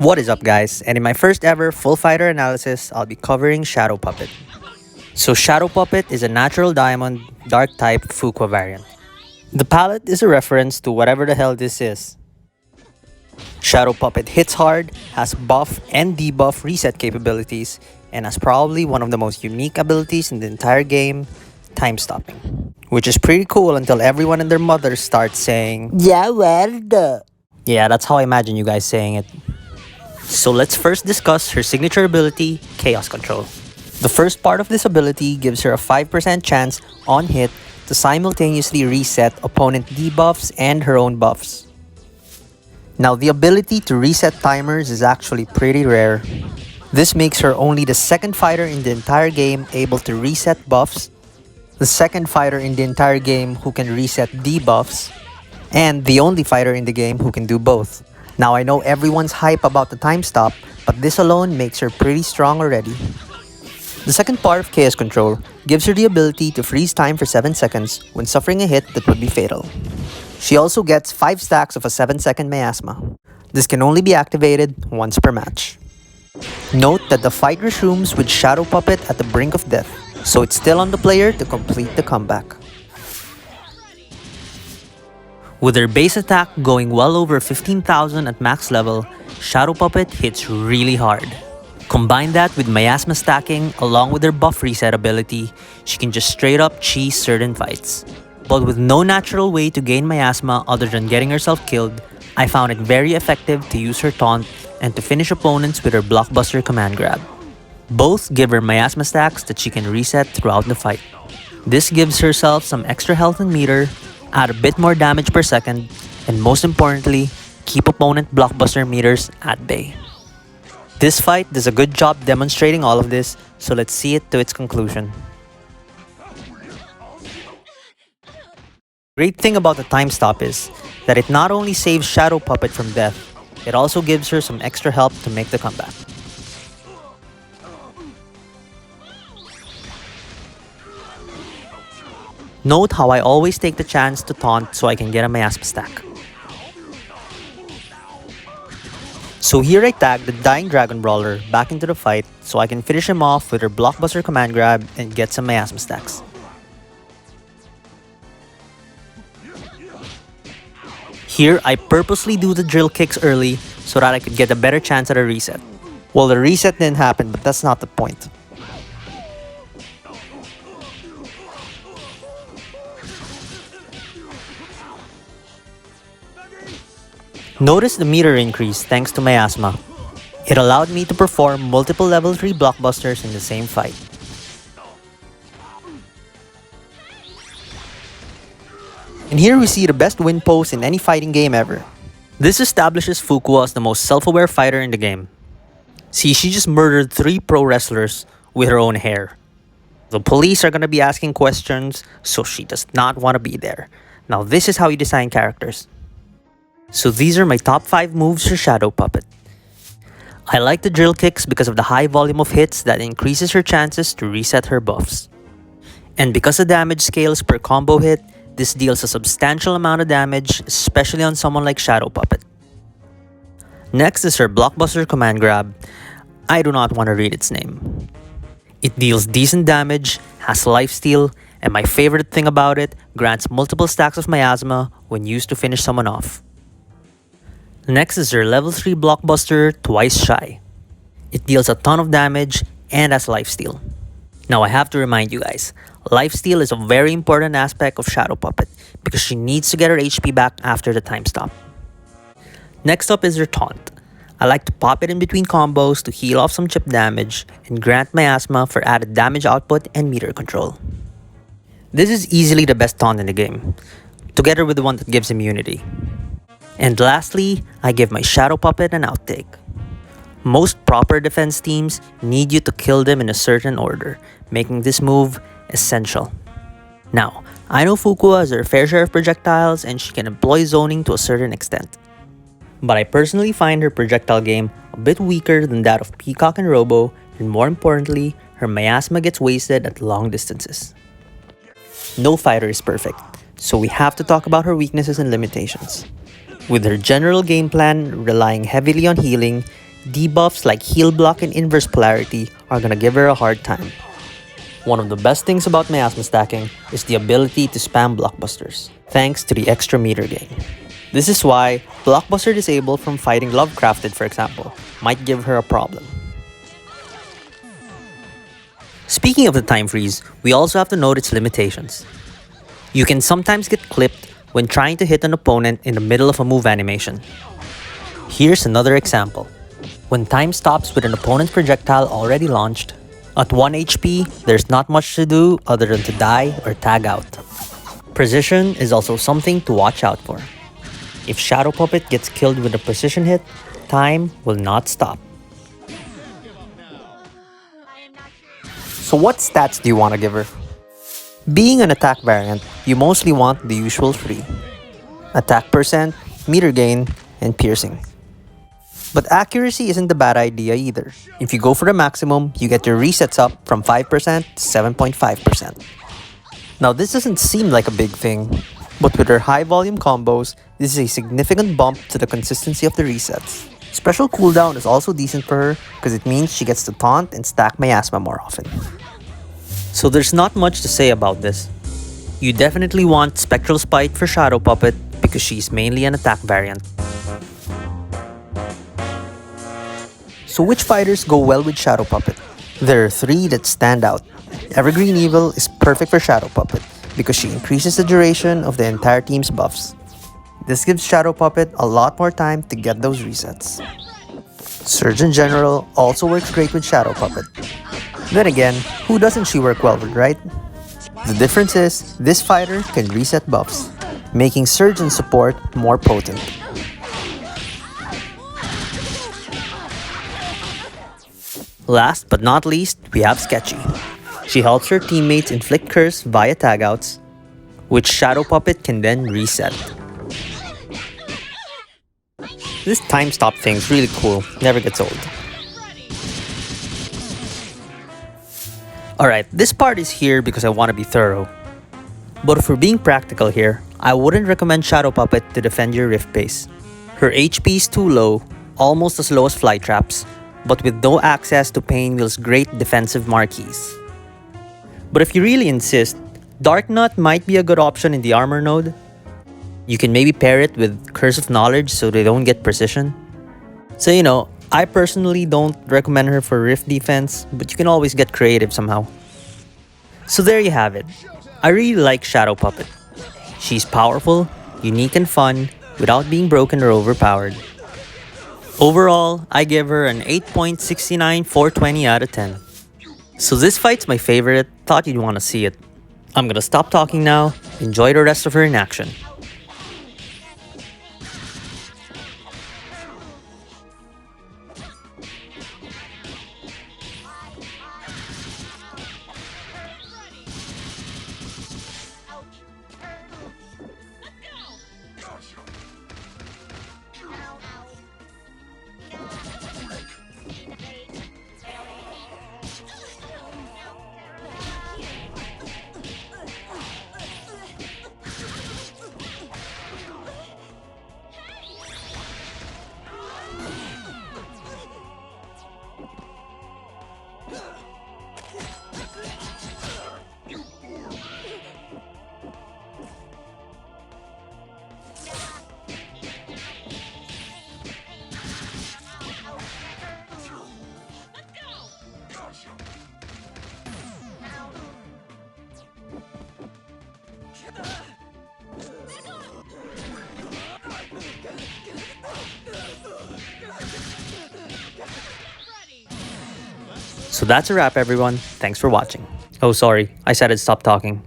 What is up, guys? And in my first ever full fighter analysis, I'll be covering Shadow Puppet. So Shadow Puppet is a natural diamond, dark type Fukua variant. The palette is a reference to whatever the hell this is. Shadow Puppet hits hard, has buff and debuff reset capabilities, and has probably one of the most unique abilities in the entire game, time stopping. Which is pretty cool until everyone and their mothers start saying, "Yeah, where the?" Yeah, that's how I imagine you guys saying it. So let's first discuss her signature ability, Chaos Control. The first part of this ability gives her a 5% chance on hit to simultaneously reset opponent debuffs and her own buffs. Now, the ability to reset timers is actually pretty rare. This makes her only the second fighter in the entire game able to reset buffs, the second fighter in the entire game who can reset debuffs, and the only fighter in the game who can do both. Now, I know everyone's hype about the time stop, but this alone makes her pretty strong already. The second part of Chaos Control gives her the ability to freeze time for 7 seconds when suffering a hit that would be fatal. She also gets 5 stacks of a 7-second miasma. This can only be activated once per match. Note that the fight resumes with Shadow Puppet at the brink of death, so it's still on the player to complete the comeback. With her base attack going well over 15,000 at max level, Shadow Puppet hits really hard. Combine that with miasma stacking along with her buff reset ability, she can just straight up cheese certain fights. But with no natural way to gain miasma other than getting herself killed, I found it very effective to use her taunt and to finish opponents with her blockbuster command grab. Both give her miasma stacks that she can reset throughout the fight. This gives herself some extra health and meter, add a bit more damage per second, and most importantly, keep opponent blockbuster meters at bay. This fight does a good job demonstrating all of this, so let's see it to its conclusion. Great thing about the time stop is that it not only saves Shadow Puppet from death, it also gives her some extra help to make the comeback. Note how I always take the chance to taunt so I can get a miasma stack. So here I tag the Dying Dragon Brawler back into the fight so I can finish him off with her blockbuster command grab and get some miasma stacks. Here I purposely do the drill kicks early so that I could get a better chance at a reset. Well, the reset didn't happen, but that's not the point. Notice the meter increase thanks to miasma. It allowed me to perform multiple level 3 blockbusters in the same fight. And here we see the best win pose in any fighting game ever. This establishes Fukua as the most self-aware fighter in the game. See, she just murdered 3 pro wrestlers with her own hair. The police are gonna be asking questions, so she does not want to be there. Now this is how you design characters. So these are my top 5 moves for Shadow Puppet. I like the drill kicks because of the high volume of hits that increases her chances to reset her buffs. And because the damage scales per combo hit, this deals a substantial amount of damage, especially on someone like Shadow Puppet. Next is her blockbuster command grab. I do not want to read its name. It deals decent damage, has lifesteal, and my favorite thing about it, grants multiple stacks of miasma when used to finish someone off. Next is her level 3 blockbuster, Twice Shy. It deals a ton of damage and has lifesteal. Now I have to remind you guys, lifesteal is a very important aspect of Shadow Puppet because she needs to get her HP back after the time stop. Next up is her taunt. I like to pop it in between combos to heal off some chip damage and grant miasma for added damage output and meter control. This is easily the best taunt in the game, together with the one that gives immunity. And lastly, I give my Shadow Puppet an outtake. Most proper defense teams need you to kill them in a certain order, making this move essential. Now, I know Fukua has her fair share of projectiles and she can employ zoning to a certain extent. But I personally find her projectile game a bit weaker than that of Peacock and Robo, and more importantly, her miasma gets wasted at long distances. No fighter is perfect, so we have to talk about her weaknesses and limitations. With her general game plan relying heavily on healing, debuffs like heal block and inverse polarity are gonna give her a hard time. One of the best things about miasma stacking is the ability to spam blockbusters, thanks to the extra meter gain. This is why blockbuster disabled from fighting Lovecrafted, for example, might give her a problem. Speaking of the time freeze, we also have to note its limitations. You can sometimes get clipped when trying to hit an opponent in the middle of a move animation. Here's another example. When time stops with an opponent's projectile already launched, at 1 HP, there's not much to do other than to die or tag out. Precision is also something to watch out for. If Shadow Puppet gets killed with a precision hit, time will not stop. So what stats do you want to give her? Being an attack variant, you mostly want the usual 3. Attack percent, meter gain, and piercing. But accuracy isn't a bad idea either. If you go for the maximum, you get your resets up from 5% to 7.5%. Now this doesn't seem like a big thing, but with her high volume combos, this is a significant bump to the consistency of the resets. Special cooldown is also decent for her because it means she gets to taunt and stack miasma more often. So there's not much to say about this. You definitely want Spectral Spite for Shadow Puppet because she's mainly an attack variant. So which fighters go well with Shadow Puppet? There are 3 that stand out. Evergreen Evil is perfect for Shadow Puppet because she increases the duration of the entire team's buffs. This gives Shadow Puppet a lot more time to get those resets. Surgeon General also works great with Shadow Puppet. Then again, who doesn't she work well with, right? The difference is, this fighter can reset buffs, making Surgeon support more potent. Last but not least, we have Sketchy. She helps her teammates inflict curse via tagouts, which Shadow Puppet can then reset. This time stop thing's really cool, never gets old. Alright, this part is here because I want to be thorough. But if we're being practical here, I wouldn't recommend Shadow Puppet to defend your Rift base. Her HP is too low, almost as low as Flytraps, but with no access to Painwheel's great defensive marquees. But if you really insist, Dark Nut might be a good option in the armor node. You can maybe pair it with Curse of Knowledge so they don't get precision. So you know, I personally don't recommend her for Rift defense, but you can always get creative somehow. So there you have it. I really like Shadow Puppet. She's powerful, unique and fun, without being broken or overpowered. Overall, I give her an 8.69 420 out of 10. So this fight's my favorite, thought you'd want to see it. I'm gonna stop talking now, enjoy the rest of her in action. So that's a wrap everyone, thanks for watching. Oh sorry, I said I'd stop talking.